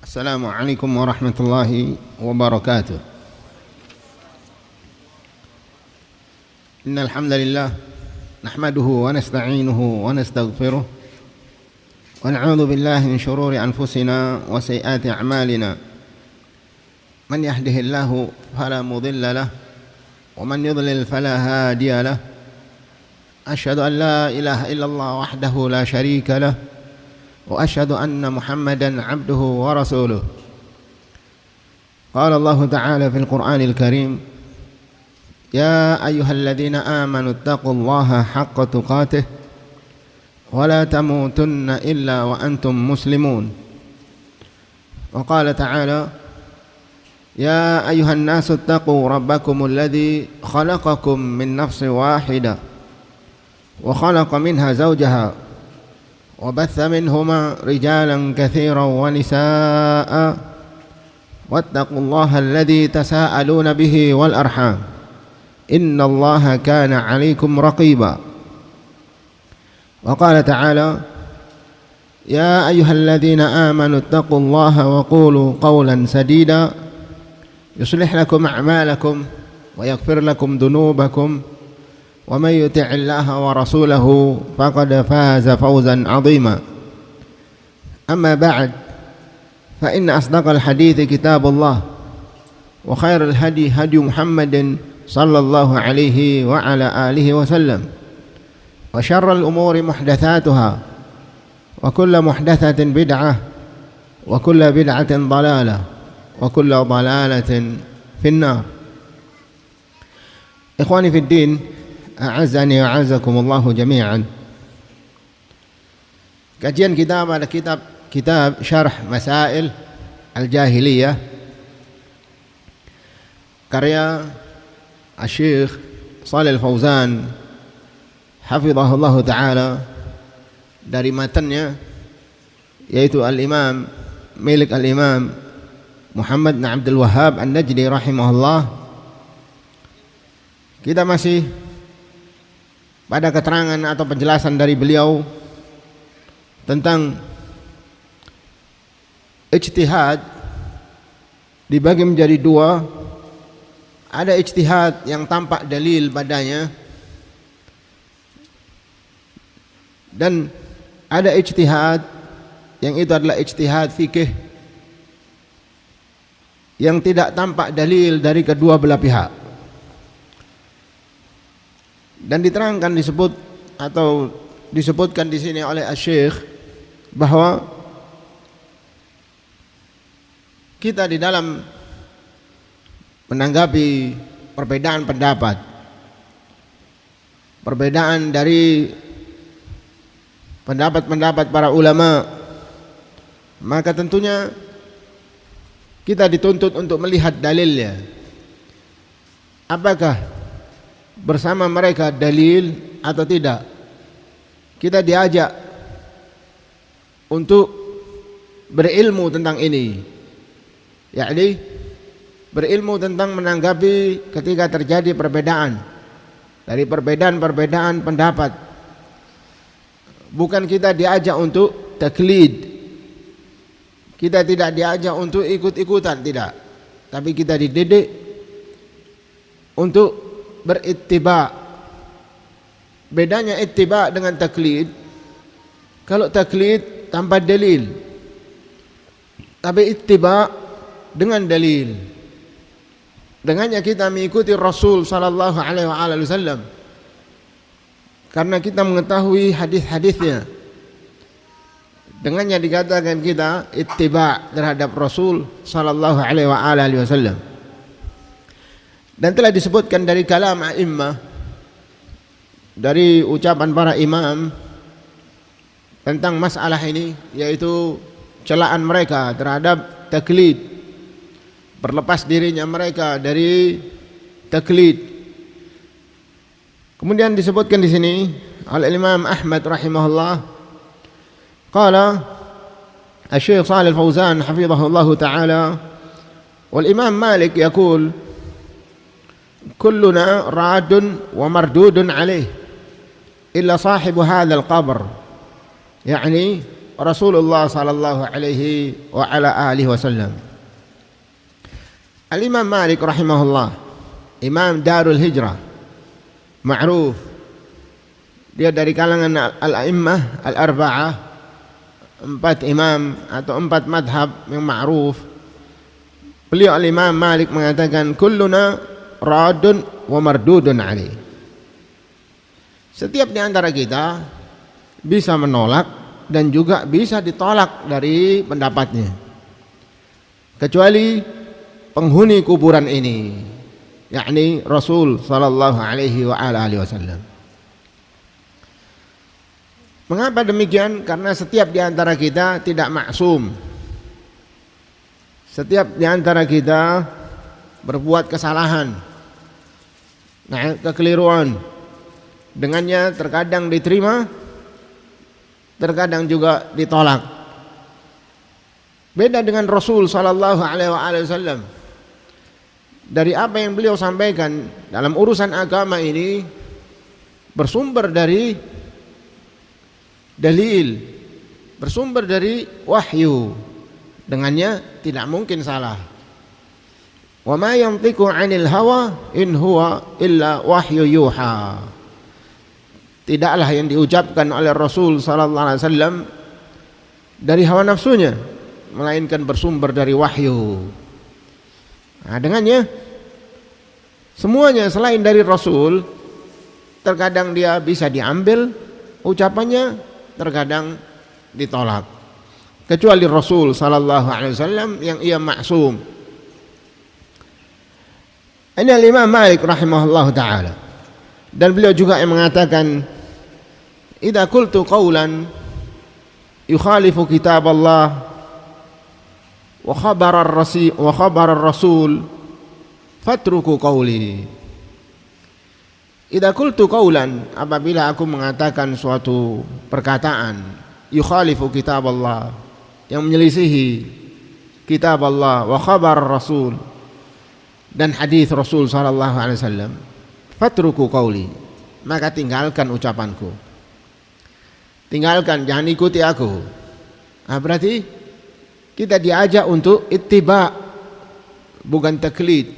السلام عليكم ورحمة الله وبركاته. إن الحمد لله نحمده ونستعينه ونستغفره ونعوذ بالله من شرور أنفسنا وسيئات أعمالنا. من يهده الله فلا مضل له ومن يضلل فلا هادي له. أشهد أن لا إله إلا الله وحده لا شريك له وأشهد أن محمدا عبده ورسوله. قال الله تعالى في القرآن الكريم: يا أيها الذين آمنوا اتقوا الله حق تقاته ولا تموتن إلا وأنتم مسلمون. وقال تعالى: يا أيها الناس اتقوا ربكم الذي خلقكم من نفس واحدة وخلق منها زوجها وبث منهما رجالا كثيرا ونساء واتقوا الله الذي تساءلون به والأرحام إن الله كان عليكم رقيبا. وقال تعالى: يا أيها الذين آمنوا اتقوا الله وقولوا قولا سديدا يصلح لكم أعمالكم ويغفر لكم ذنوبكم ومن يطع الله ورسوله فقد فاز فوزا عظيما. أما بعد، فإن أصدق الحديث كتاب الله وخير الهدي هدي محمد صلى الله عليه وعلى آله وسلم وشر الأمور محدثاتها وكل محدثة بدعة وكل بدعة ضلالة وكل ضلالة في النار. إخواني في الدين، أعزني وأعزكم الله جميعا. Kajian kita pada kitab Syarh Masail Al-Jahiliyah karya Syekh Shalih Al-Fauzan hafizahullah ta'ala, dari matannya yaitu Al-Imam milik Al-Imam Muhammad bin Abdul Wahhab An-Najdi rahimahullah. Kita masih pada keterangan atau penjelasan dari beliau tentang ijtihad dibagi menjadi dua. Ada ijtihad yang tampak dalil padanya dan ada ijtihad yang itu adalah ijtihad fikih yang tidak tampak dalil dari kedua belah pihak. Dan diterangkan disebutkan di sini oleh Syekh bahwa kita di dalam menanggapi perbedaan pendapat, perbedaan dari pendapat-pendapat para ulama, maka tentunya kita dituntut untuk melihat dalilnya. Apakah bersama mereka dalil atau tidak? Kita diajak untuk berilmu tentang ini, yakni berilmu tentang menanggapi ketika terjadi perbedaan dari perbedaan pendapat. Bukan kita diajak untuk taklid, kita tidak diajak untuk ikut-ikutan, tidak, tapi kita dididik untuk berittiba. Bedanya ittiba dengan taklid, kalau taklid tanpa dalil, tapi ittiba dengan dalil. Dengannya kita mengikuti Rasul sallallahu alaihi wasallam karena kita mengetahui hadis-hadisnya. Dengannya dikatakan kita ittiba terhadap Rasul sallallahu alaihi wasallam. Dan telah disebutkan dari kalam a'immah, dari ucapan para imam tentang masalah ini, yaitu celaan mereka terhadap taklid, berlepas dirinya mereka dari taklid. Kemudian disebutkan di sini oleh Imam Ahmad rahimahullah, qala Syekh Shalih Al-Fauzan hafizahullah ta'ala, wal Imam Malik yaqul كلنا راد ومردود عليه إلا صاحب هذا القبر. يعني Rasulullah sallallahu alaihi wa ala alihi wasallam. Al-Imam Malik rahimahullah, Imam Darul Hijrah, ma'ruf. Dia dari kalangan al-a'immah al-arba'ah, 4 imam atau 4 madhab yang ma'ruf. Beliau al-Imam Malik mengatakan kulluna radun wa mardudun alaih. Setiap di antara kita bisa menolak dan juga bisa ditolak dari pendapatnya, kecuali penghuni kuburan ini, yakni Rasul sallallahu alaihi wa alihi wasallam. Mengapa demikian? Karena setiap di antara kita tidak maksum. Setiap di antara kita berbuat kesalahan, kekeliruan. Dengannya terkadang diterima, terkadang juga ditolak. Beda dengan Rasul sallallahu alaihi wasallam. Dari apa yang beliau sampaikan dalam urusan agama ini bersumber dari dalil, bersumber dari wahyu. Dengannya tidak mungkin salah. Wa ma yantiqu 'anil hawa in huwa illa wahyu yuha. Tidaklah yang diucapkan oleh Rasul sallallahu alaihi wasallam dari hawa nafsunya, melainkan bersumber dari wahyu. Nah, dengannya semuanya selain dari Rasul, terkadang dia bisa diambil ucapannya, terkadang ditolak. Kecuali Rasul sallallahu alaihi wasallam yang ia maksum. Ini al-Imam Malik rahimahullah taala. Dan beliau juga yang mengatakan, idza qultu qawlan yukhalifu kitab Allah wa khabar ar-rasul fatruku qawli. Idza qultu qawlan, apabila aku mengatakan suatu perkataan yukhalifu kitab Allah, yang menyelisihi kitab Allah, wa khabar ar-rasul, dan hadis Rasul sallallahu alaihi wasallam, fatruku qawli, maka tinggalkan ucapanku. Tinggalkan, jangan ikuti aku. Nah, berarti kita diajak untuk ittiba, bukan taklid.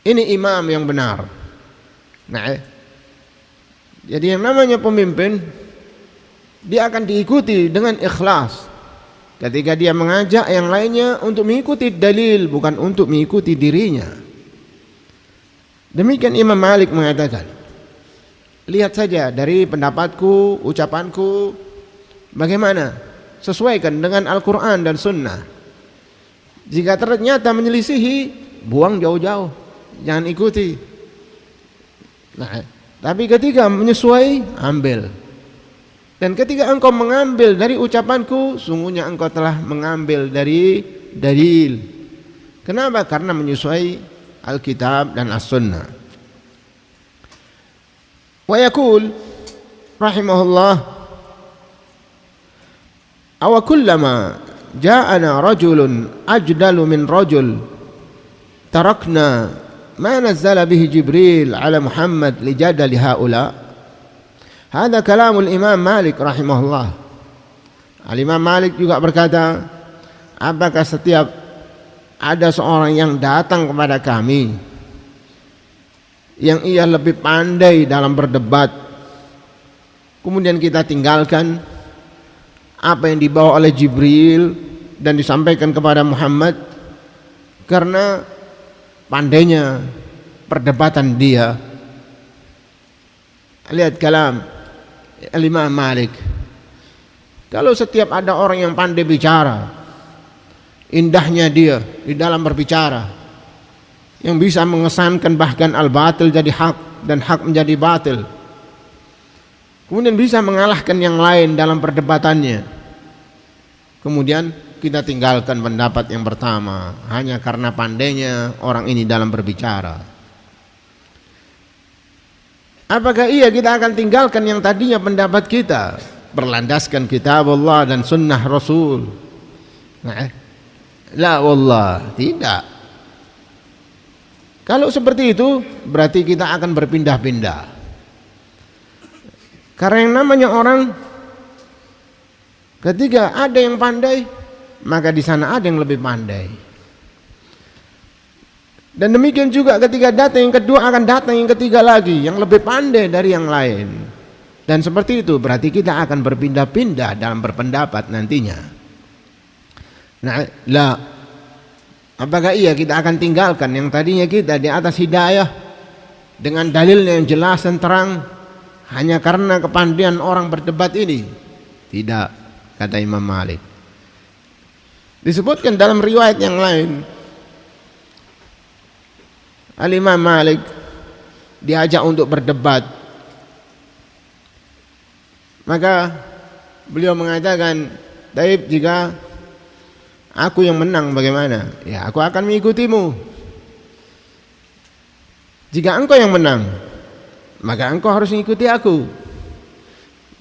Ini imam yang benar. Nah, jadi yang namanya pemimpin, dia akan diikuti dengan ikhlas ketika dia mengajak yang lainnya untuk mengikuti dalil, bukan untuk mengikuti dirinya. Demikian Imam Malik mengatakan, lihat saja dari pendapatku, ucapanku, bagaimana, sesuaikan dengan Al-Quran dan Sunnah. Jika ternyata menyelisihi, buang jauh-jauh, jangan ikuti. Nah, tapi ketika menyesuai, ambil. Dan ketika engkau mengambil dari ucapanku, sungguhnya engkau telah mengambil dari dalil. Kenapa? Karena menyesuai Alkitab dan As-Sunnah. Wa yaqul rahimahullah, aw kullama ja'ana rajulun ajdalu min rajul tarakna ma nazzala bihi Jibril ala Muhammad li jadali haula. Hada kalamul Imam Malik rahimahullah. Al-Imam Malik juga berkata, apakah setiap ada seorang yang datang kepada kami yang ia lebih pandai dalam berdebat, kemudian kita tinggalkan apa yang dibawa oleh Jibril dan disampaikan kepada Muhammad karena pandainya perdebatan dia? Lihat kalam Al-Imam Malik. Kalau setiap ada orang yang pandai bicara, indahnya dia di dalam berbicara, yang bisa mengesankan bahkan al-batil jadi hak dan hak menjadi batil, kemudian bisa mengalahkan yang lain dalam perdebatannya, kemudian kita tinggalkan pendapat yang pertama hanya karena pandainya orang ini dalam berbicara. Apakah kita akan tinggalkan yang tadinya pendapat kita berlandaskan kitab Allah dan sunnah Rasul? Nah, la wallah, tidak. Kalau seperti itu berarti kita akan berpindah-pindah. Karena yang namanya orang Ketika ada yang pandai, maka di sana ada yang lebih pandai. Dan demikian juga ketika datang yang kedua, akan datang yang ketiga lagi yang lebih pandai dari yang lain. Dan seperti itu berarti kita akan berpindah-pindah dalam berpendapat nantinya. Nah, apakah iya kita akan tinggalkan yang tadinya kita di atas hidayah dengan dalilnya yang jelas dan terang hanya karena kepandaian orang berdebat ini? Tidak, kata Imam Malik. Disebutkan dalam riwayat yang lain, Al-Imam Malik diajak untuk berdebat, maka beliau mengatakan, "Taib, jika aku yang menang bagaimana? Ya, aku akan mengikutimu. Jika engkau yang menang, maka engkau harus mengikuti aku.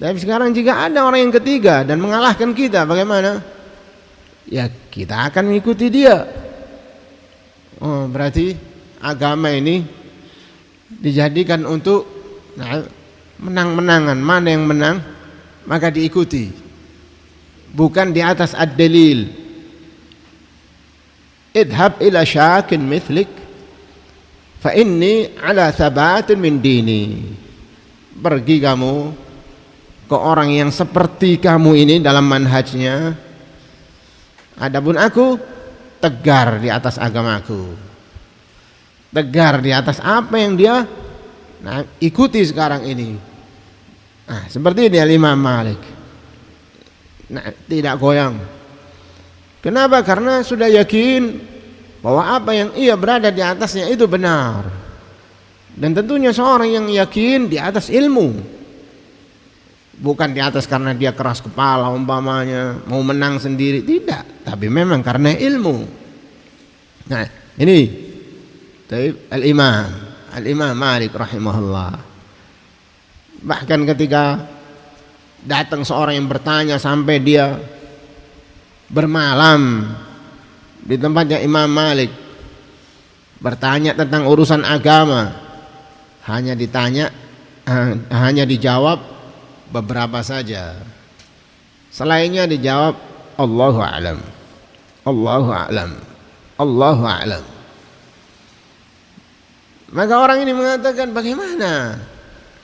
Tapi sekarang jika ada orang yang ketiga dan mengalahkan kita, bagaimana? Ya, kita akan mengikuti dia." Oh, berarti agama ini dijadikan untuk menang-menangan. Mana yang menang, maka diikuti. Bukan di atas ad-dalil. Idhab ila syakin mithlik fa inni ala thabatin min dini. Pergi kamu ke orang yang seperti kamu ini dalam manhajnya, adapun aku tegar di atas agamaku, tegar di atas apa yang dia ikuti sekarang ini. Seperti ini Imam Malik. Tidak goyang. Kenapa? Karena sudah yakin bahwa apa yang ia berada di atasnya itu benar. Dan tentunya seorang yang yakin di atas ilmu, bukan di atas karena dia keras kepala umpamanya mau menang sendiri, tidak, tapi memang karena ilmu. Nah, ini Al-Imam Malik rahimahullah. Bahkan ketika datang seorang yang bertanya sampai dia bermalam di tempatnya Imam Malik, bertanya tentang urusan agama, hanya dijawab beberapa saja. Selainnya dijawab Allahu a'lam, Allahu a'lam, Allahu a'lam. Maka orang ini mengatakan, bagaimana?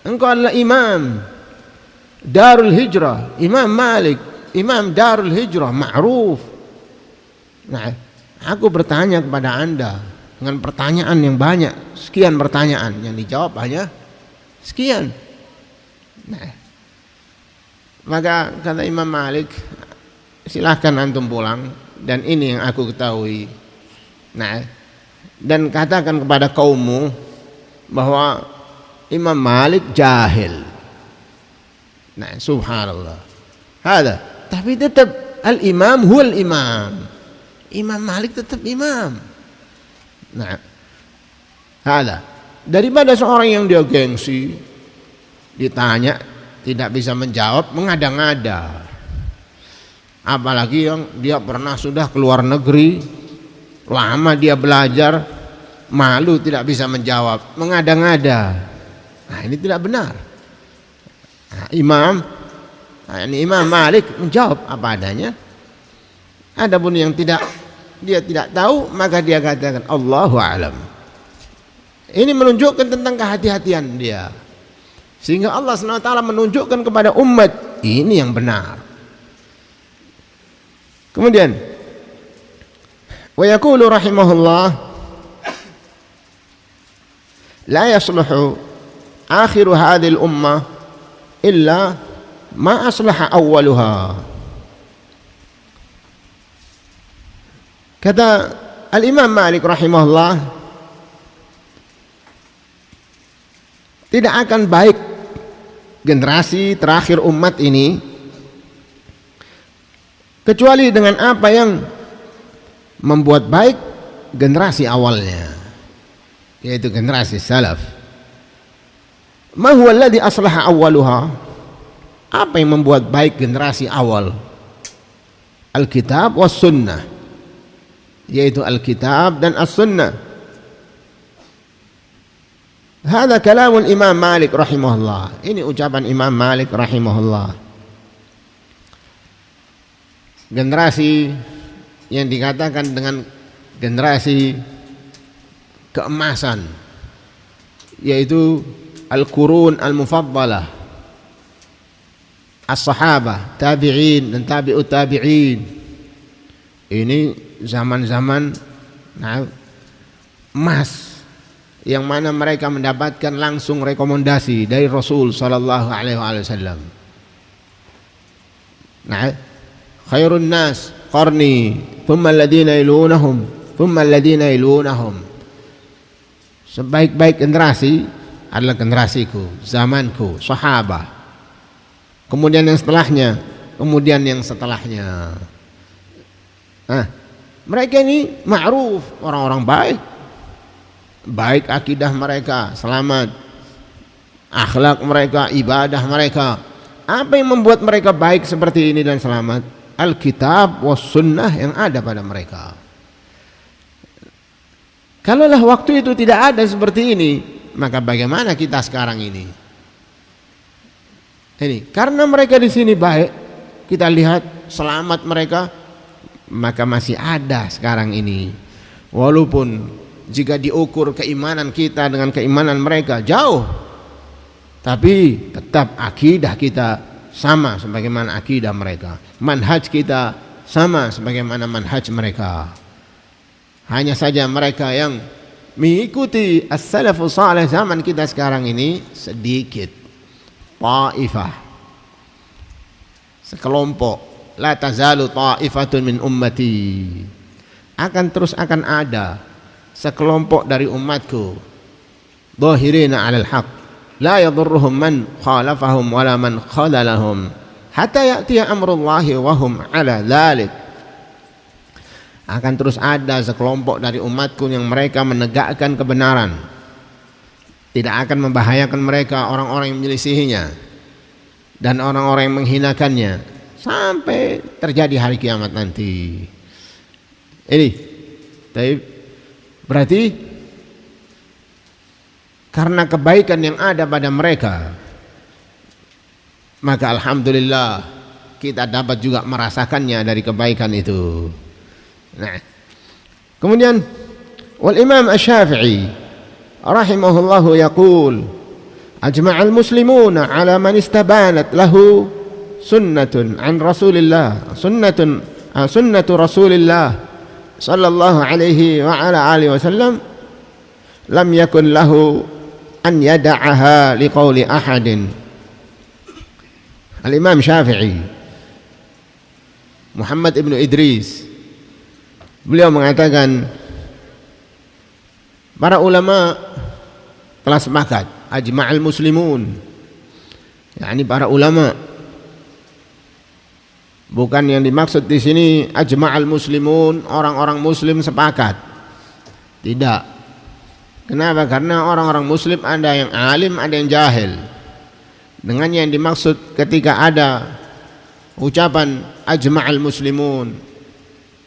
Engkau adalah imam Darul Hijrah, Imam Malik, Imam Darul Hijrah, ma'ruf. Nah, aku bertanya kepada anda dengan pertanyaan yang banyak, sekian pertanyaan, yang dijawab hanya sekian. Nah, maka kata Imam Malik, silahkan antum pulang, dan ini yang aku ketahui. Nah, dan katakan kepada kaummu bahwa Imam Malik jahil. Nah, subhanallah. Ada, tapi tetap al-imam huwal imam. Imam Malik tetap imam. Nah, ada. Daripada seorang yang dia gengsi, ditanya tidak bisa menjawab, mengada-ngada. Apalagi yang dia pernah sudah keluar negeri, lama dia belajar, malu tidak bisa menjawab, mengada-ngada. Nah, ini tidak benar. Nah, Imam Malik menjawab apa adanya. Adapun yang dia tidak tahu, maka dia katakan Allahu a'lam. Ini menunjukkan tentang kehati-hatian dia. Sehingga Allah SWT menunjukkan kepada umat ini yang benar. Kemudian wa yaqulu rahimahullah, la yasluhu akhiru hadhihi al-ummah illa ma aslaha awwaluha. Kata Al-Imam Malik rahimahullah, tidak akan baik generasi terakhir umat ini kecuali dengan apa yang membuat baik generasi awalnya, yaitu generasi salaf. Ma huwa alladhi aslaha awwaluha? Apa yang membuat baik generasi awal? Alkitab was sunnah, yaitu Alkitab dan As-Sunnah. Hada kalamul Imam Malik rahimahullah. Ini ucapan Imam Malik rahimahullah. generasi yang dikatakan dengan generasi keemasan, yaitu al-qurun al-mufaddalah, as-sahabah, tabi'in dan tabi'ut tabi'in. Ini zaman-zaman emas yang mana mereka mendapatkan langsung rekomendasi dari Rasul sallallahu alaihi wasallam. Khairun nas qarni, thumma alladhina yalunahum, thumma alladhina yalunahum. Sebaik-baik generasi adalah generasiku, zamanku, sahabah. Kemudian yang setelahnya, kemudian yang setelahnya. Mereka ini ma'ruf, orang-orang baik. Baik akidah mereka, selamat. Akhlak mereka, ibadah mereka. Apa yang membuat mereka baik seperti ini dan selamat? Alkitab was sunnah yang ada pada mereka. Kalaulah waktu itu tidak ada seperti ini, maka bagaimana kita sekarang ini? Ini karena mereka di sini baik, kita lihat selamat mereka, maka masih ada sekarang ini. Walaupun jika diukur keimanan kita dengan keimanan mereka jauh, tapi tetap akidah kita sama sebagaimana akidah mereka, manhaj kita sama sebagaimana manhaj mereka. Hanya saja mereka yang mengikuti as-salafus salih zaman kita sekarang ini sedikit, ta'ifah, sekelompok. La tazalu ta'ifatun min ummati, akan ada sekelompok dari umatku, dhahirina 'alal haq, la yadurruhum man khalafahum wala man khadalahum hatta ya'tiya amrullahi wa hum 'ala dzalik. Akan terus ada sekelompok dari umatku yang mereka menegakkan kebenaran, tidak akan membahayakan mereka orang-orang yang menyelisihinya dan orang-orang yang menghinakannya sampai terjadi hari kiamat nanti. Ini berarti karena kebaikan yang ada pada mereka, maka alhamdulillah kita dapat juga merasakannya dari kebaikan itu. Nah, kemudian wal Imam Asy-Syafi'i rahimahullahu yaqul ajma'al muslimuna ala man istabanat lahu sunnatun an Rasulillah, sunnatu Rasulillah sallallahu alaihi wa ala alihi wasallam, lam yakun lahu an yada'aha liqauli ahadin. Al-Imam Syafi'i Muhammad ibnu Idris, beliau mengatakan para ulama telah sepakat, ajma'al muslimun, yakni para ulama. Bukan yang dimaksud di sini ajma'al muslimun, orang-orang muslim sepakat. Tidak. Kenapa? Karena orang-orang muslim ada yang alim, ada yang jahil. Dengan yang dimaksud ketika ada ucapan ajma'al muslimun,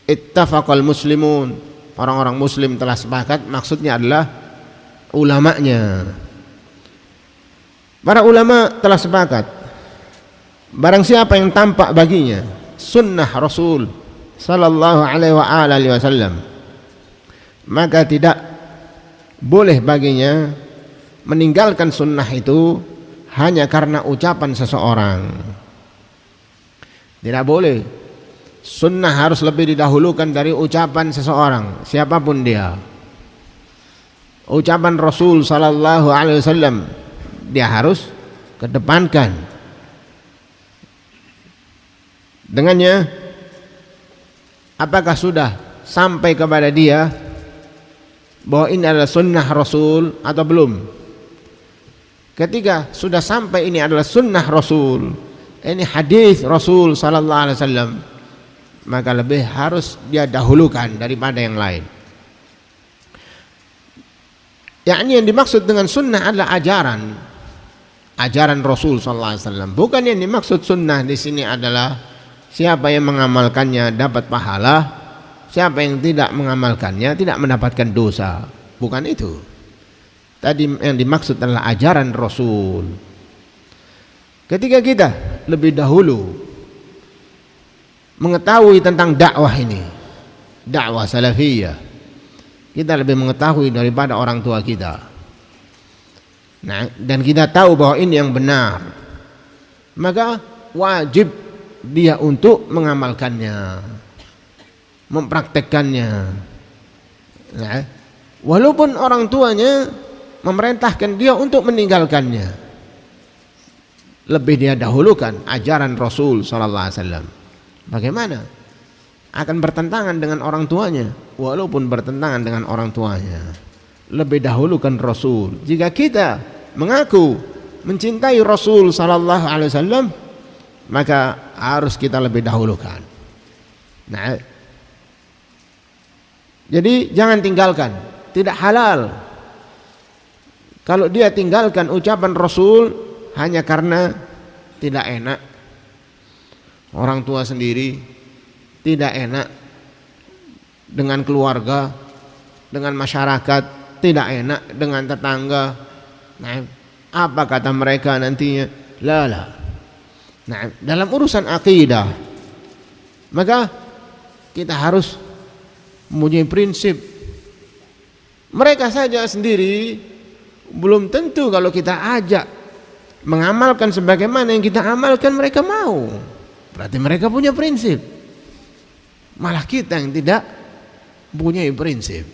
ittafaqal muslimun, orang-orang muslim telah sepakat, maksudnya adalah ulamanya. Para ulama telah sepakat, barang siapa yang tampak baginya sunnah Rasul sallallahu alaihi wasallam, maka tidak boleh baginya meninggalkan sunnah itu hanya karena ucapan seseorang. Tidak boleh. Sunnah harus lebih didahulukan dari ucapan seseorang, siapapun dia. Ucapan Rasul sallallahu alaihi wasallam dia harus kedepankan. Dengannya, apakah sudah sampai kepada dia bahwa ini adalah sunnah Rasul atau belum? Ketika sudah sampai ini adalah sunnah Rasul, ini hadis Rasul sallallahu alaihi wasallam, maka lebih harus dia dahulukan daripada yang lain. Yakni yang dimaksud dengan sunnah adalah ajaran Rasul sallallahu alaihi wasallam. Bukan yang dimaksud sunnah di sini adalah siapa yang mengamalkannya dapat pahala, siapa yang tidak mengamalkannya tidak mendapatkan dosa. Bukan itu. Tadi yang dimaksud adalah ajaran Rasul. Ketika kita lebih dahulu mengetahui tentang dakwah ini, dakwah salafiyah. Kita lebih mengetahui daripada orang tua kita. Nah, dan kita tahu bahwa ini yang benar. Maka wajib dia untuk mengamalkannya, mempraktekkannya. Nah, walaupun orang tuanya memerintahkan dia untuk meninggalkannya, lebih dia dahulukan ajaran Rasul sallallahu alaihi wasallam. Bagaimana? Akan bertentangan dengan orang tuanya, walaupun bertentangan dengan orang tuanya, lebih dahulukan Rasul. Jika kita mengaku mencintai Rasul sallallahu alaihi wasallam, maka harus kita lebih dahulukan. Nah, jadi jangan tinggalkan, tidak halal kalau dia tinggalkan ucapan Rasul hanya karena tidak enak orang tua sendiri, tidak enak dengan keluarga, dengan masyarakat, tidak enak dengan tetangga. Nah, apa kata mereka nantinya? La. Nah, dalam urusan akidah, maka kita harus mempunyai prinsip. Mereka saja sendiri belum tentu kalau kita ajak mengamalkan sebagaimana yang kita amalkan mereka mau. Berarti mereka punya prinsip. Malah kita yang tidak mempunyai prinsip.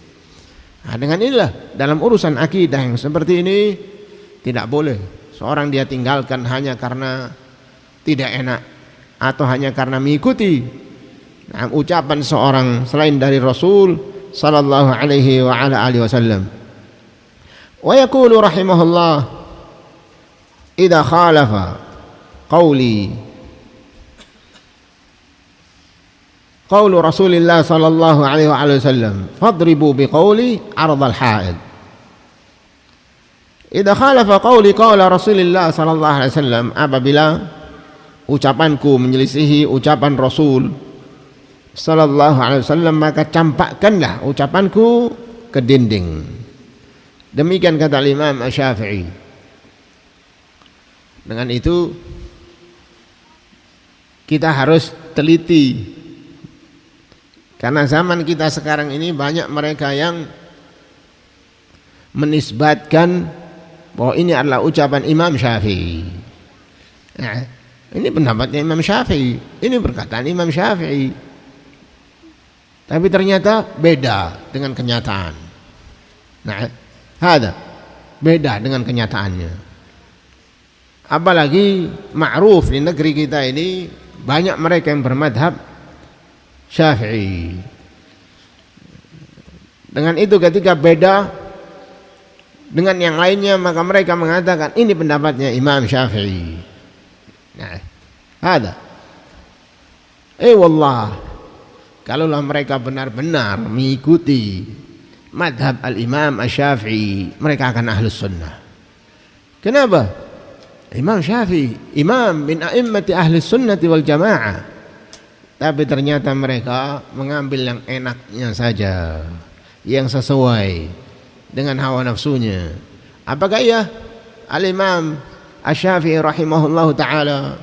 Nah, dengan inilah dalam urusan akidah yang seperti ini tidak boleh seorang dia tinggalkan hanya karena tidak enak atau hanya karena mengikuti ucapan seorang selain dari Rasul sallallahu alaihi wa ala alihi wasallam. Wa yaqulu rahimahullah, idza khalafa qawlu Rasulillah sallallahu alaihi wa alihi wasallam fadribu biqawli ardhal ha'id. Idza khalafa qawli qawla Rasulillah sallallahu alaihi wasallam, apabila ucapanku menyelisihi ucapan Rasul sallallahu alaihi wasallam, maka campakkanlah ucapanku ke dinding. Demikian kata Imam Asy-Syafi'i. Dengan itu kita harus teliti, karena zaman kita sekarang ini banyak mereka yang menisbatkan bahwa ini adalah ucapan Imam Syafi'i. Nah, ini pendapatnya Imam Syafi'i, ini perkataan Imam Syafi'i, tapi ternyata beda dengan kenyataan. Nah, ada beda dengan kenyataannya. Apalagi ma'ruf di negeri kita ini banyak mereka yang bermadhab Syafi'i. Dengan itu ketika beda dengan yang lainnya, maka mereka mengatakan ini pendapatnya Imam Syafi'i. Nah, ada. Wallah, kalaulah mereka benar-benar mengikuti madhab al-Imam Asy-Syafi'i, mereka akan ahlus sunnah. Kenapa? Imam Syafi'i imam min a'immati ahli sunnati wal jamaah, tapi ternyata mereka mengambil yang enaknya saja, yang sesuai dengan hawa nafsunya. Apakah ya al-Imam Asy-Syafi'i rahimahullahu ta'ala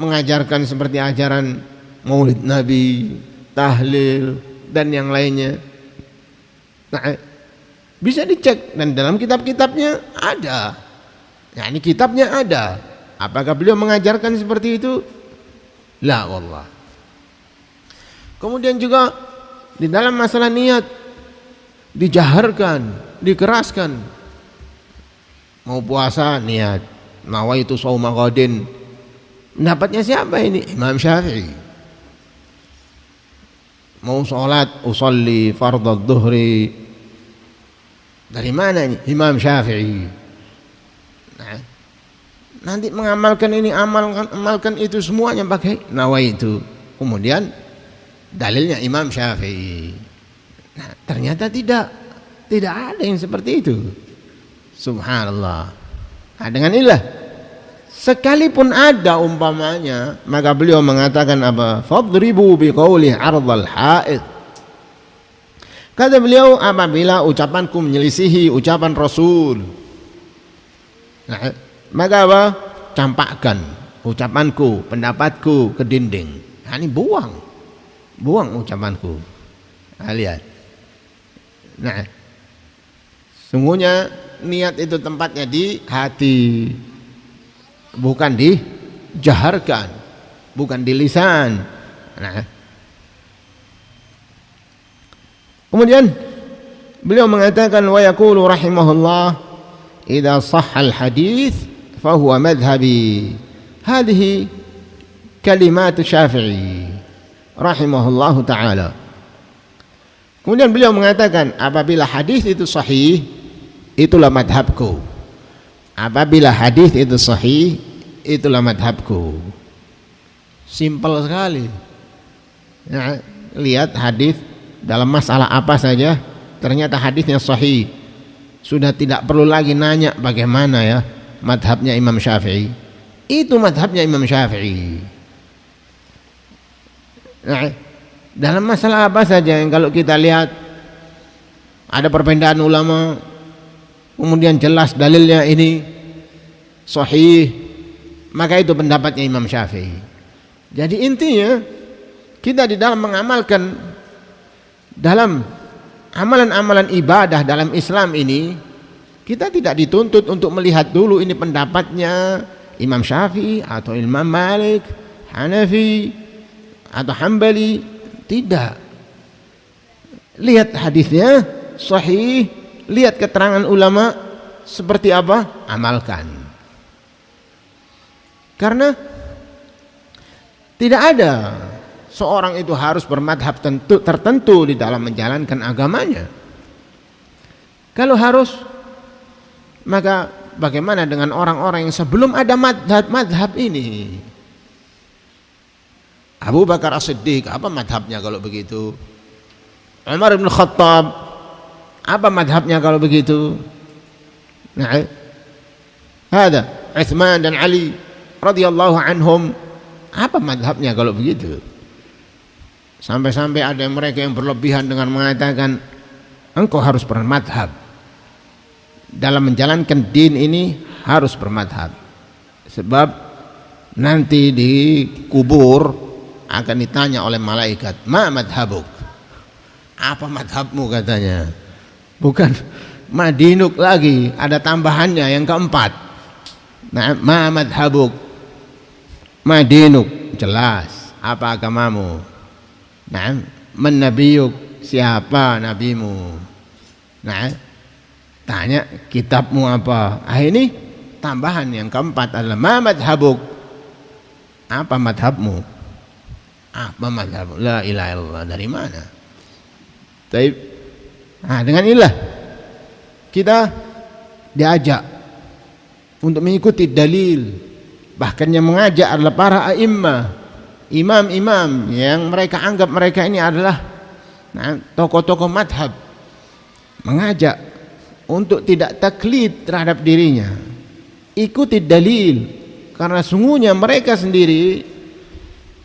mengajarkan seperti ajaran maulid Nabi, tahlil dan yang lainnya? Nah, bisa dicek dan dalam kitab-kitabnya ada. Ya, ini kitabnya ada. Apakah beliau mengajarkan seperti itu? La wallah. Kemudian juga di dalam masalah niat dijaharkan, dikeraskan. Mau puasa niat, nawaitu shauma ghadin. Pendapatnya siapa ini? Imam Syafi'i. Mau sholat, usolli fardhu dhuhri, dari mana ini? Imam Syafi'i. Nah, nanti mengamalkan ini, amalkan itu semuanya pakai nawaitu. Kemudian dalilnya Imam Syafi'i. Nah, ternyata tidak ada yang seperti itu. Subhanallah. Nah, dengan inilah sekalipun ada umpamanya, maka beliau mengatakan apa? Fadribu biqauli ardhal ha'id. Kata beliau, apabila ucapanku menyelisihi ucapan Rasul, nah, maka apa? Campakkan ucapanku, pendapatku ke dinding. Nah, ini buang ucapanku. Nah, lihat. Nah, sungguhnya niat itu tempatnya di hati, bukan dijaharkan, bukan di lisan. Nah, kemudian beliau mengatakan wa yaqulu rahimahullah idza sahha al-hadits fa huwa madhhabi. Hadhihi kalimat Syafi'i rahimahullahu taala. Kemudian beliau mengatakan apabila hadis itu sahih, itulah madhabku. Apabila hadis itu sahih, itulah madhabku. Simpel sekali. Nah, lihat hadis dalam masalah apa saja, ternyata hadisnya sahih. Sudah tidak perlu lagi nanya bagaimana ya madhabnya Imam Syafi'i. Itu madhabnya Imam Syafi'i. Nah, dalam masalah apa saja yang kalau kita lihat ada perbedaan ulama, kemudian jelas dalilnya ini sahih, maka itu pendapatnya Imam Syafi'i. Jadi intinya kita di dalam mengamalkan dalam amalan-amalan ibadah dalam Islam ini, kita tidak dituntut untuk melihat dulu ini pendapatnya Imam Syafi'i atau Imam Malik, Hanafi atau Hambali. Tidak. Lihat hadisnya sahih, lihat keterangan ulama seperti apa, amalkan. Karena tidak ada seorang itu harus bermadhab tertentu di dalam menjalankan agamanya. Kalau harus, maka bagaimana dengan orang-orang yang sebelum ada madhab ini? Abu Bakar As-Siddiq, apa madhabnya kalau begitu? Umar bin Khattab, apa madhabnya kalau begitu? Nah, ada Utsman dan Ali radhiyallahu anhum, apa madhabnya kalau begitu? Sampai-sampai ada mereka yang berlebihan dengan mengatakan engkau harus bermadhab. Dalam menjalankan din ini harus bermadhab. Sebab nanti di kubur akan ditanya oleh malaikat, ma madhabuk? Apa madhabmu katanya? Bukan ma dinuk lagi, ada tambahannya yang keempat. Nah, ma madhabuk? Ma dinuk, jelas apa agamamu. Nah, man nabiyuk, siapa nabimu. Nah, tanya kitabmu apa. Ini tambahan yang keempat adalah ma madhabuk? Apa madhabmu? Apa madhabmu? La ilaha illallah, dari mana? Taib. Nah, dengan inilah kita diajak untuk mengikuti dalil. Bahkan yang mengajak adalah para a'immah, imam-imam yang mereka anggap mereka ini adalah tokoh-tokoh madhab. Mengajak untuk tidak taklid terhadap dirinya, ikuti dalil, karena sungguhnya mereka sendiri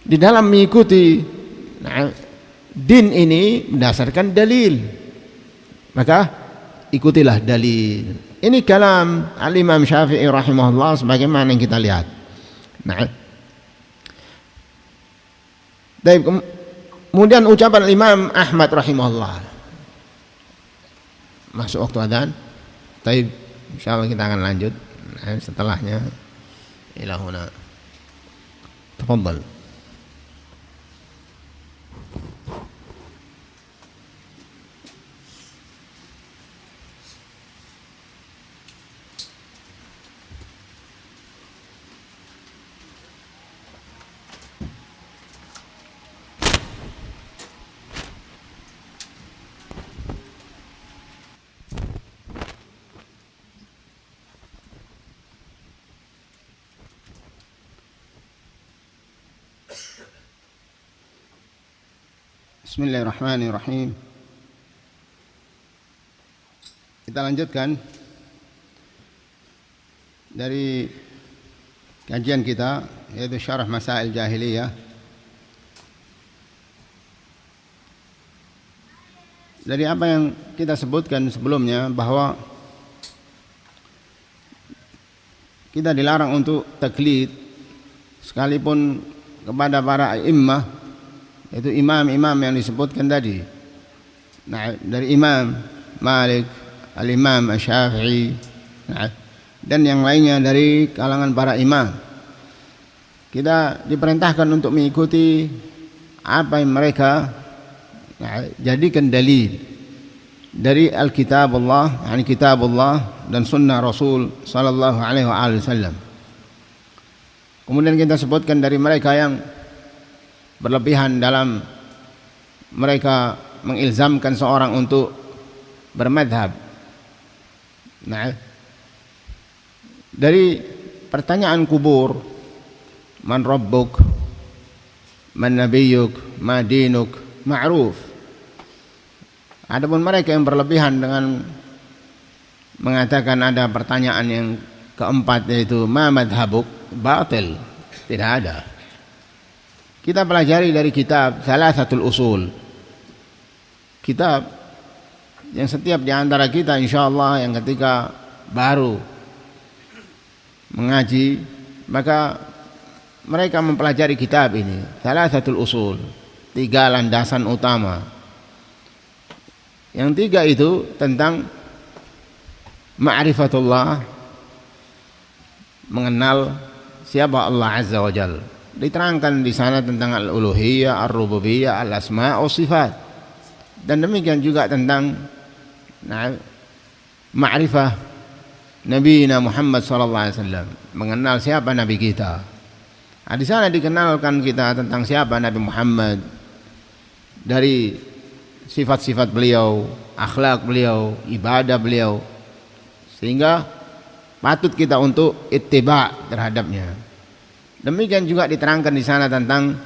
di dalam mengikuti din ini berdasarkan dalil, maka ikutilah dalil. Ini kalam al-Imam Syafi'i rahimahullah sebagaimana yang kita lihat. Nah, kemudian ucapan Imam Ahmad rahimahullah. Masuk waktu adzan. Taib, insyaallah kita akan lanjut setelahnya. Ila huna. Tafadhal. Bismillahirrahmanirrahim. Kita lanjutkan dari kajian kita, yaitu Syarah Masail Jahiliyah. Dari apa yang kita sebutkan sebelumnya, bahwa kita dilarang untuk taklid sekalipun kepada para a'immah Itu imam-imam yang disebutkan tadi. Nah, dari Imam Malik, Al-Imam Asy-Syafi'i, nah, dan yang lainnya dari kalangan para imam. Kita diperintahkan untuk mengikuti apa yang mereka jadikan dalil dari Alkitabullah, yani Kitabullah dan Sunnah Rasul sallallahu alaihi wasallam. Kemudian kita sebutkan dari mereka yang berlebihan dalam mereka mengilzamkan seorang untuk bermadhab. Nah, dari pertanyaan kubur, man rabbuk, man nabiyyuk, ma dinuk, ma'ruf. Adapun mereka yang berlebihan dengan mengatakan ada pertanyaan yang keempat, yaitu ma madhabuk, batil, tidak ada. Kita pelajari dari kitab Thalathatul Usul, kitab yang setiap di antara kita insyaallah yang ketika baru mengaji maka mereka mempelajari kitab ini, Thalathatul Usul, 3 landasan utama. Yang 3 itu tentang ma'rifatullah, mengenal siapa Allah Azza wa Jalla. Diterangkan di sana tentang al-uluhiyah, ar-rububiyah, al-asma' wa sifat. Dan demikian juga tentang ma'rifah Nabi Muhammad sallallahu alaihi wasallam, mengenal siapa nabi kita. Di sana dikenalkan kita tentang siapa Nabi Muhammad, dari sifat-sifat beliau, akhlak beliau, ibadah beliau, sehingga patut kita untuk ittiba terhadapnya. Demikian juga diterangkan di sana tentang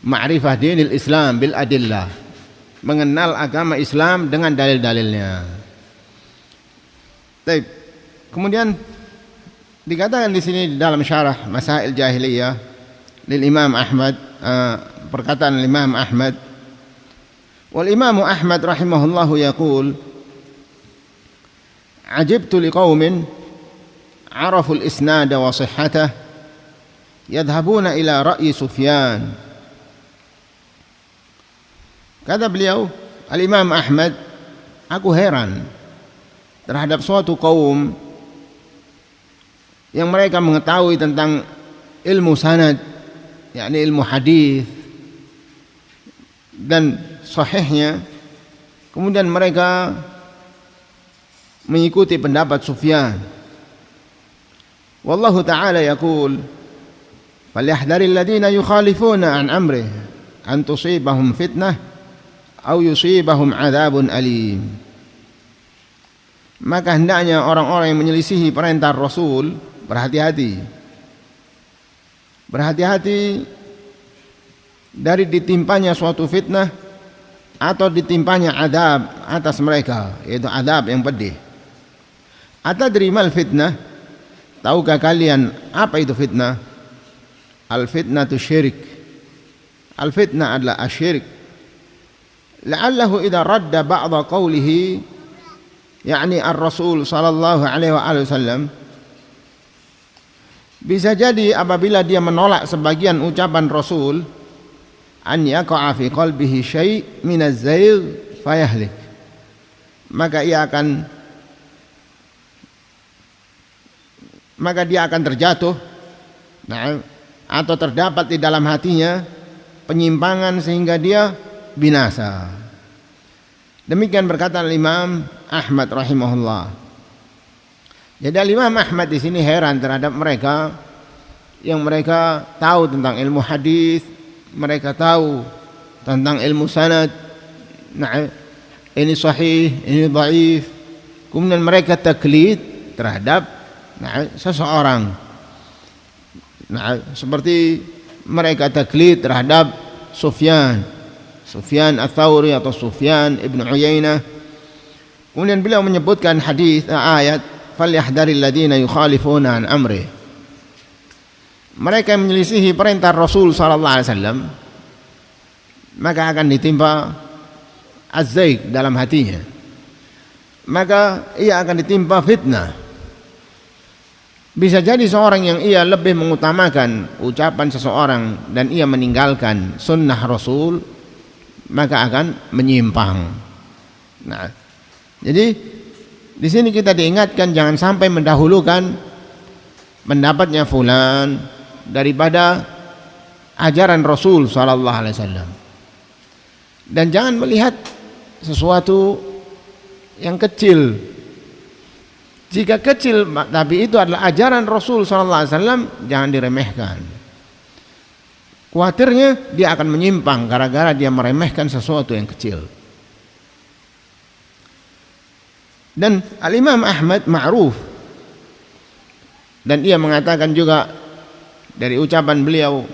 ma'rifah dinil Islam bil adillah, mengenal agama Islam dengan dalil-dalilnya. Baik. Kemudian dikatakan di sini di dalam syarah Masail Jahiliyah lil Imam Ahmad, perkataan Imam Ahmad, wal Imam Ahmad rahimahullahu yaqul, ajibtu liqaumin arafu al-isnad wa sihhatah yadhhabuna ila ra'yi Sufyan. Kata beliau Al-Imam Ahmad, aku heran terhadap suatu kaum yang mereka mengetahui tentang ilmu sanad, yakni ilmu hadis dan sahihnya, kemudian mereka mengikuti pendapat Sufyan. Wallahu ta'ala yaqul, falyahdharil ladzina yukhalifuna an amrih an tusibahum fitnah aw yusibahum adzabun alim. Maka hendaknya orang-orang yang menyelisihi perintah Rasul berhati-hati. Berhati-hati dari ditimpanya suatu fitnah atau ditimpanya adab atas mereka, yaitu adab yang pedih. Atadri mal fitnah? Tahukah kalian apa itu fitnah? Al-fitnatu syirik. Al-fitnah adalah asyirik. La'allahu idza radda ba'dha qawlihi, yakni ar-Rasul sallallahu alaihi wasallam, bisa jadi apabila dia menolak sebagian ucapan Rasul, an yaqa'a fi qalbihi syai' min az-zaygh fayahlik, maka dia akan terjatuh, atau terdapat di dalam hatinya penyimpangan sehingga dia binasa. Demikian berkata Imam Ahmad rahimahullah. Jadi Imam Ahmad di sini heran terhadap mereka yang mereka tahu tentang ilmu hadis, mereka tahu tentang ilmu sanad. Nah, ini sahih, ini dhaif. Kemudian mereka taklid terhadap seseorang. Nah, seperti mereka taklid terhadap Sufyan Ats-Tsauri atau Sufyan Ibn Uyainah. Kemudian beliau menyebutkan hadis ayat, falyahdharil ladzina yukhalifuna an amri. Mereka yang menyelisihi perintah Rasul sallallahu alaihi wasallam maka akan ditimpa az-zaig dalam hatinya. Maka ia akan ditimpa fitnah. Bisa jadi seorang yang ia lebih mengutamakan ucapan seseorang dan ia meninggalkan sunnah Rasul, maka akan menyimpang. Nah, jadi di sini kita diingatkan jangan sampai mendahulukan pendapatnya fulan daripada ajaran Rasul sallallahu alaihi wasallam. Dan jangan melihat sesuatu yang kecil. Jika kecil tapi itu adalah ajaran Rasul sallallahu alaihi wasallam, jangan diremehkan. Khawatirnya dia akan menyimpang gara-gara dia meremehkan sesuatu yang kecil. Dan Al-Imam Ahmad ma'ruf, dan ia mengatakan juga dari ucapan beliau,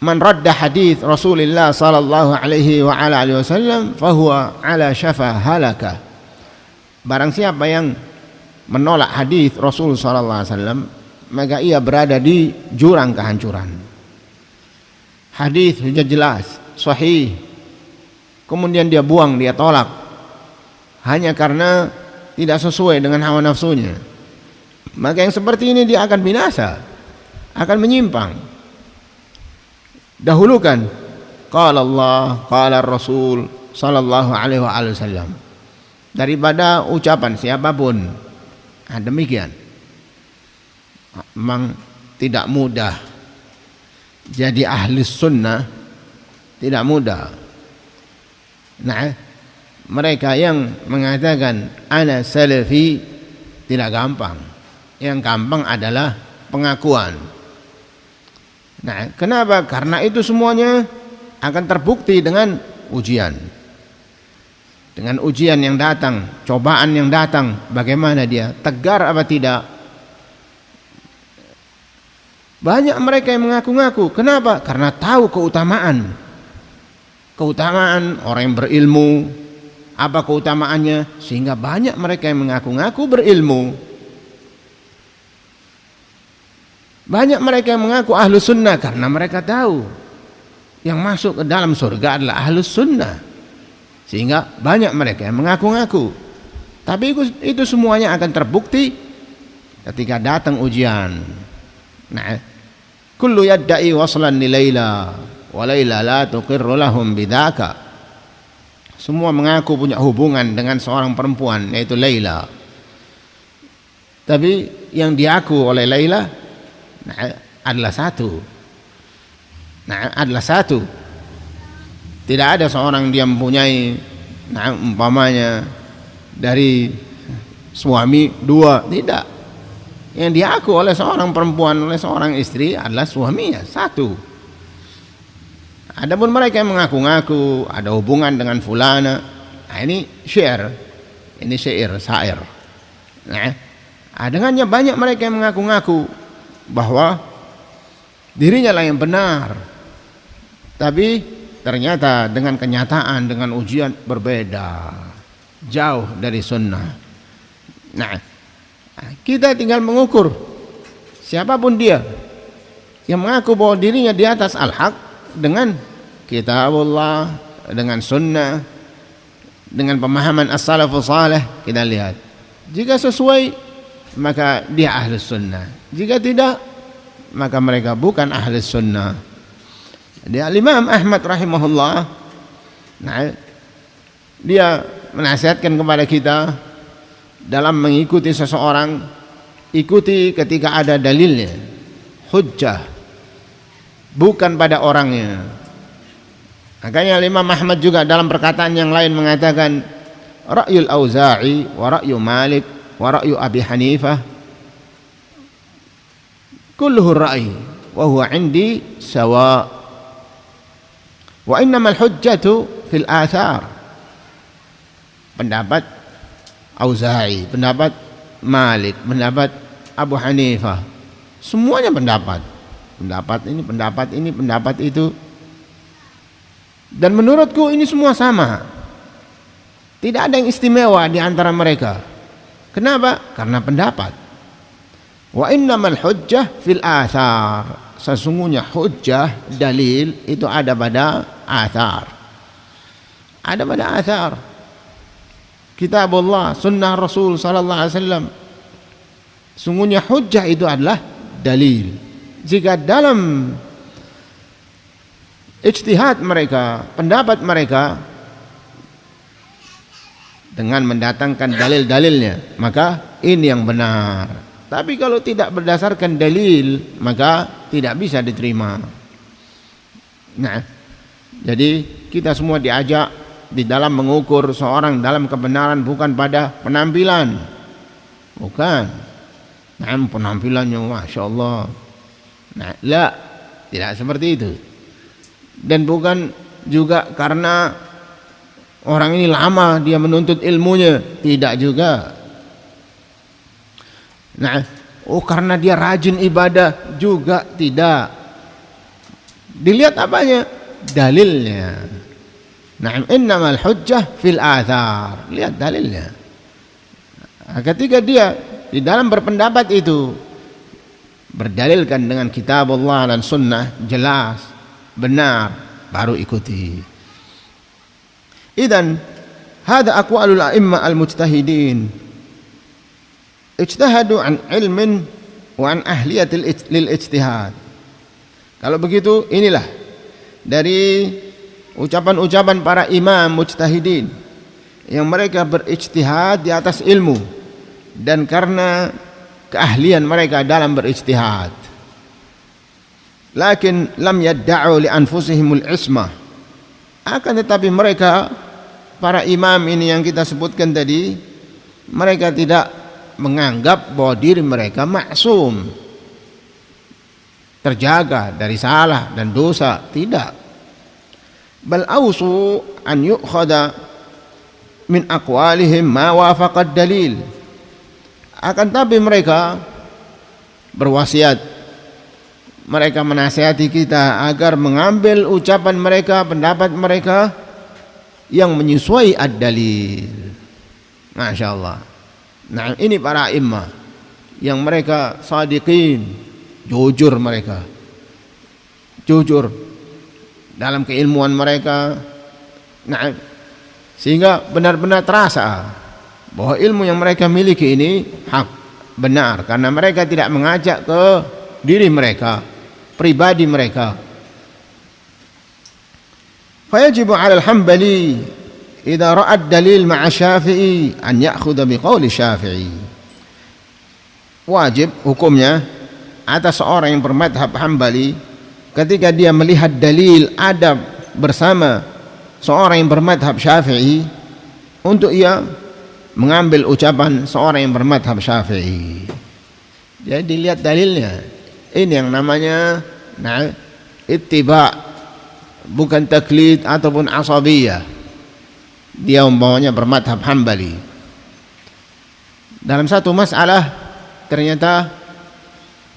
man radda hadis Rasulullah sallallahu alaihi wa ala alihi wasallam fahuwa ala syafa halaka. Barang siapa yang menolak hadis Rasul sallallahu alaihi wasallam, maka ia berada di jurang kehancuran. Hadis sudah jelas sahih, kemudian dia buang, dia tolak hanya karena tidak sesuai dengan hawa nafsunya, maka yang seperti ini dia akan binasa, akan menyimpang. Dahulukan qala Allah, qala Rasul sallallahu alaihi wasallam daripada ucapan siapapun. Nah, demikian. Memang tidak mudah jadi ahli sunnah, tidak mudah. Nah, mereka yang mengatakan ana salafi tidak gampang. Yang gampang adalah pengakuan. Nah, kenapa? Karena itu semuanya akan terbukti dengan ujian. Dengan ujian yang datang, cobaan yang datang, bagaimana dia? Tegar apa tidak? Banyak mereka yang mengaku-ngaku. Kenapa? Karena tahu keutamaan. Keutamaan orang yang berilmu. Apa keutamaannya? Sehingga banyak mereka yang mengaku-ngaku berilmu. Banyak mereka yang mengaku ahlu sunnah karena mereka tahu yang masuk ke dalam surga adalah ahlu sunnah. Sehingga banyak mereka yang mengaku-ngaku. Tapi itu semuanya akan terbukti ketika datang ujian. Nah, kullu yadda'i waslan li Laila wa Laila la tuqirru lahum bidzaka. Semua mengaku punya hubungan dengan seorang perempuan, yaitu Laila. Tapi yang diaku oleh Laila adalah satu. Adalah satu. Tidak ada seorang dia mempunyai umpamanya dari suami dua, tidak. Yang diaku oleh seorang perempuan, oleh seorang istri adalah suaminya satu. Adapun mereka yang mengaku-ngaku ada hubungan dengan fulana, ini syair, ini syair. Dengannya banyak mereka yang mengaku-ngaku bahwa dirinya lah yang benar, tapi ternyata dengan kenyataan, dengan ujian berbeda, jauh dari sunnah. Kita tinggal mengukur siapapun dia yang mengaku bahwa dirinya di atas al-haq dengan kitabullah, dengan sunnah, dengan pemahaman as-salafus salih. Kita lihat, jika sesuai maka dia ahli sunnah, jika tidak maka mereka bukan ahli sunnah. Dia Imam Ahmad rahimahullah, dia menasihatkan kepada kita dalam mengikuti seseorang, ikuti ketika ada dalilnya, hujjah, bukan pada orangnya. Makanya Imam Ahmad juga dalam perkataan yang lain mengatakan, ra'yul Auza'i wa ra'yu Malik wa ra'yu Abi Hanifah kulluhu ra'yi wa huwa 'indi sawa' wa innamal hujjatu fil athar. Pendapat Auza'i, pendapat Malik, pendapat Abu Hanifah, semuanya pendapat ini, pendapat ini, pendapat itu. Dan menurutku ini semua sama. Tidak ada yang istimewa di antara mereka. Kenapa? Karena pendapat. Wa innamal hujjah fil athar. Sesungguhnya hujjah, dalil itu ada pada athar. Ada pada athar. Kitabullah, sunnah Rasul sallallahu alaihi wasallam. Sungguhnya hujjah itu adalah dalil. Jika dalam ijtihad mereka, pendapat mereka, dengan mendatangkan dalil-dalilnya, maka ini yang benar. Tapi kalau tidak berdasarkan dalil, maka tidak bisa diterima. Nah, jadi kita semua diajak di dalam mengukur seorang dalam kebenaran bukan pada penampilan, bukan. Nah, penampilannya Masya Allah. Nah, tidak seperti itu. Dan bukan juga karena orang ini lama dia menuntut ilmunya, tidak juga. Nah, karena dia rajin ibadah juga tidak. Dilihat apanya? Dalilnya. Nah, innamal hujjah fil athar. Lihat dalilnya. Nah, ketika dia di dalam berpendapat itu berdalilkan dengan kitab Allah dan sunnah, jelas, benar, baru ikuti. Idzan hada aqwalul a'immah al-mujtahidin ijtahadu an ilmin wa an ahliyatil lil ijtihad. Kalau begitu, inilah dari ucapan-ucapan para imam mujtahidin yang mereka berijtihad di atas ilmu dan karena keahlian mereka dalam berijtihad. Lakin lam yadda'u li anfusihimul ismah. Akan tetapi mereka, para imam ini yang kita sebutkan tadi, mereka tidak menganggap bahwa diri mereka maksum, terjaga dari salah dan dosa, tidak. Bal awsu an yu'khadha min aqwalihim ma wafaqad dalil. Akan tapi mereka berwasiat, mereka menasihati kita agar mengambil ucapan mereka, pendapat mereka yang menyesuai ad-dalil. Masya Allah. Nah, ini para imam yang mereka sadiqin, jujur mereka, jujur dalam keilmuan mereka. Nah, sehingga benar-benar terasa bahwa ilmu yang mereka miliki ini hak, benar, karena mereka tidak mengajak ke diri mereka, pribadi mereka. Fayajibu 'ala al-Hambali idza ra'a ad-dalil ma'a Syafi'i an ya'khudha biqauli Syafi'i. Wajib hukumnya atas seorang yang bermadhab Hambali ketika dia melihat dalil adab bersama seorang yang bermadhab Syafi'i untuk ia mengambil ucapan seorang yang bermadhab Syafi'i. Jadi dilihat dalilnya. Ini yang namanya ittiba, bukan taklid ataupun asabiyah. Dia umpamanya bermadhab Hambali. Dalam satu masalah ternyata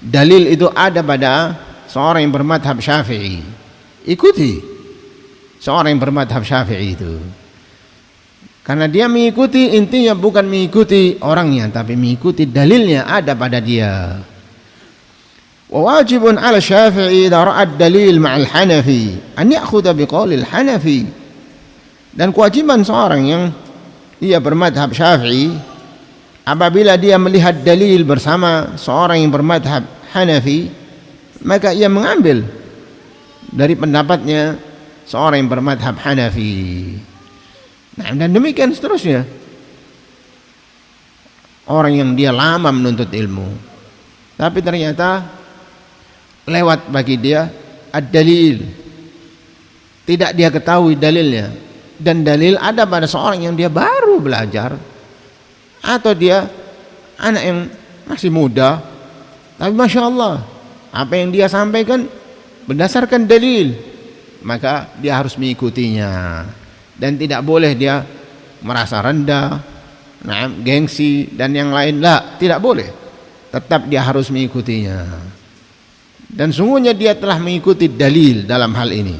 dalil itu ada pada seorang yang bermadhab Syafi'i. Ikuti seorang yang bermadhab Syafi'i itu. Karena dia mengikuti, intinya bukan mengikuti orangnya, tapi mengikuti dalilnya ada pada dia. Wa wajibun 'ala Syafi'i idza ra'a ad-dalil ma'al Hanafi an ya'khudha biqaulil Hanafi. Dan kewajiban seorang yang ia bermadhab Syafi'i apabila dia melihat dalil bersama seorang yang bermadhab Hanafi, maka ia mengambil dari pendapatnya seorang yang bermadhab Hanafi. Nah, dan demikian seterusnya. Orang yang dia lama menuntut ilmu, tapi ternyata lewat bagi dia ad-dalil, tidak dia ketahui dalilnya, dan dalil ada pada seorang yang dia baru belajar, atau dia anak yang masih muda, tapi Masya Allah apa yang dia sampaikan berdasarkan dalil, maka dia harus mengikutinya. Dan tidak boleh dia merasa rendah, gengsi dan yang lain. Tidak boleh. Tetap dia harus mengikutinya. Dan sungguhnya dia telah mengikuti dalil dalam hal ini.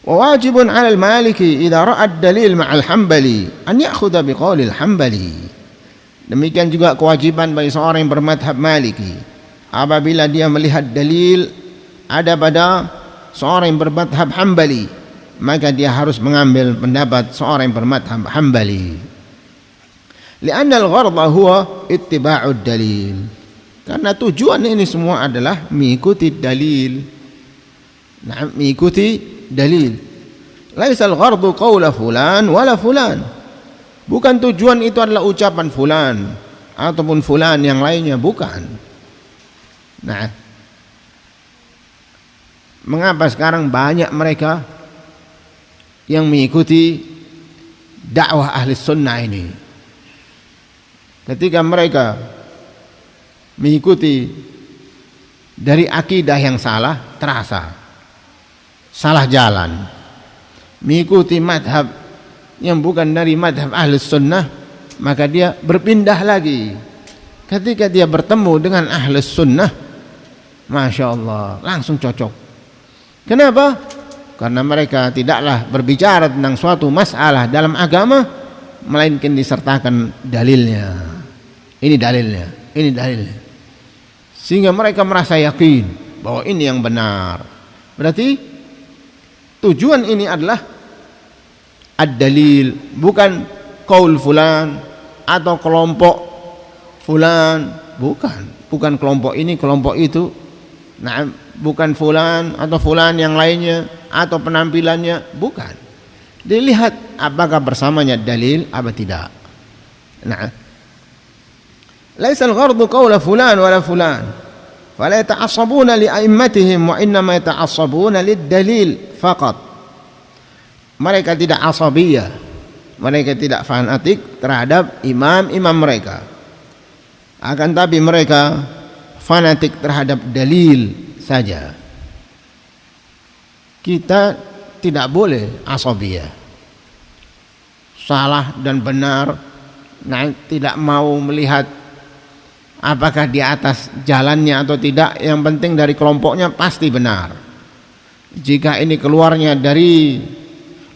Wa wajibun 'alal Maliki idza ra'a ad-dalil ma'al Hambali an ya'khudha biqaulil Hambali. Demikian juga kewajiban bagi seorang yang bermadhab Maliki apabila dia melihat dalil ada pada seorang yang bermadhab Hambali, maka dia harus mengambil pendapat seorang yang bermadhab Hambali. Li'anna al-gharda huwa ittiba'ud dalil. Karena tujuan ini semua adalah mengikuti dalil. Nah, mengikuti dalil. Laisa al-ghardu qawla fulan wala fulan. Bukan tujuan itu adalah ucapan fulan ataupun fulan yang lainnya, bukan. Nah, mengapa sekarang banyak mereka yang mengikuti dakwah ahli sunnah ini? Ketika mereka mengikuti dari akidah yang salah, terasa salah jalan. Mengikuti madhab yang bukan dari madhab ahli sunnah, maka dia berpindah lagi. Ketika dia bertemu dengan ahli sunnah, Masya Allah, langsung cocok. Kenapa? Karena mereka tidaklah berbicara tentang suatu masalah dalam agama, melainkan disertakan dalilnya. Ini dalilnya, ini dalilnya. Sehingga mereka merasa yakin bahwa ini yang benar. Berarti tujuan ini adalah ad-dalil, bukan qaul fulan atau kelompok fulan, bukan kelompok ini, kelompok itu. Nah, bukan fulan atau fulan yang lainnya atau penampilannya, bukan. Dilihat apakah bersamanya dalil apa tidak. Nah, laisa al-ghardu qawla fulan wala fulan. Fala yata'assabuna li a'immatihim wa innama yata'assabuna lid-dalil faqat. Mereka tidak asabiyah, mereka tidak fanatik terhadap imam-imam mereka. Akan tapi mereka fanatik terhadap dalil saja. Kita tidak boleh asabiyah, salah dan benar. Nah, tidak mau melihat apakah di atas jalannya atau tidak. Yang penting dari kelompoknya pasti benar. Jika ini keluarnya dari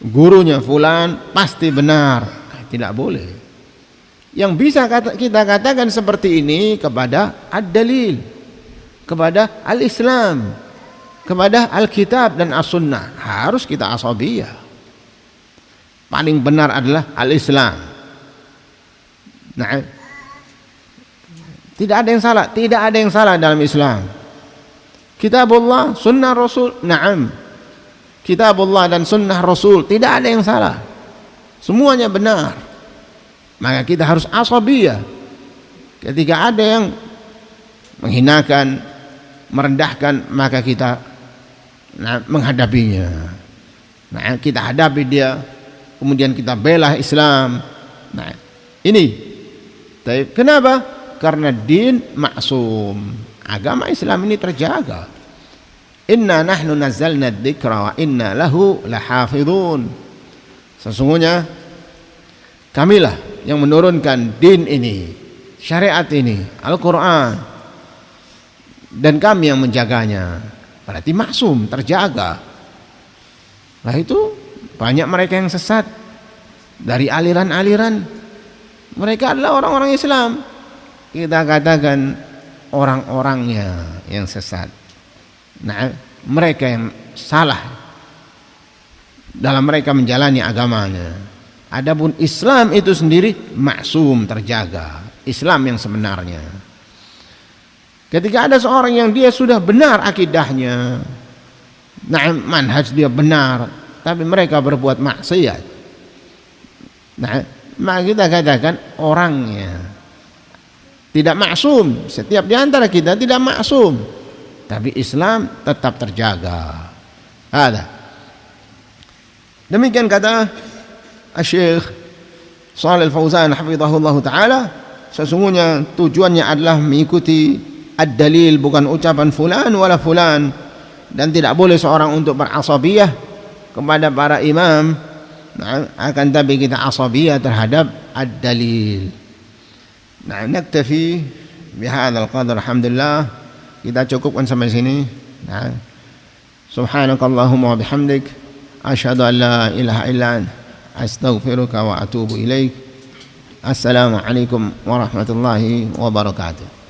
gurunya fulan pasti benar. Tidak boleh. Yang bisa kita katakan seperti ini kepada ad-dalil, kepada al-Islam, kepada Alkitab dan as-sunnah, harus kita asabiyah. Paling benar adalah al-Islam. Nah, tidak ada yang salah, tidak ada yang salah dalam Islam. Kitabullah, sunnah Rasul, na'am. Kitabullah dan sunnah Rasul, tidak ada yang salah. Semuanya benar. Maka kita harus asabiyah. Ketika ada yang menghinakan, merendahkan, maka kita menghadapinya. Nah, kita hadapi dia, kemudian kita bela Islam. Nah, ini. Kenapa? Karena din maksum. Agama Islam ini terjaga. Inna nahnu nazzalna dzikra wa inna lahu lahafidhun. Sesungguhnya kamilah yang menurunkan din ini, syariat ini, Al-Quran, dan kami yang menjaganya. Berarti maksum, terjaga. Nah, itu banyak mereka yang sesat dari aliran-aliran. Mereka adalah orang-orang Islam, kita katakan orang-orangnya yang sesat. Nah, mereka yang salah dalam mereka menjalani agamanya. Adapun Islam itu sendiri maksum, terjaga. Islam yang sebenarnya. Ketika ada seorang yang dia sudah benar akidahnya, nah, manhaj dia benar, tapi mereka berbuat maksiat, nah, maka kita katakan orangnya tidak maksum. Setiap di antara kita tidak maksum, tapi Islam tetap terjaga. Ada. Demikian kata Syekh Shalih Al-Fauzan hafizahullah ta'ala. Sesungguhnya tujuannya adalah mengikuti ad-dalil, bukan ucapan fulan wala fulan. Dan tidak boleh seorang untuk berasabiyah kepada para imam. Nah, akan tapi kita asabiyah terhadap ad-dalil. Nah, naktafi bihadzal qadar. Alhamdulillah, kita cukupkan sampai sini. Nah, subhanakallahumma wa bihamdik, asyhadu an la ilaha illa anta, astaghfiruka wa atubu ilaik. Assalamualaikum warahmatullahi wabarakatuh.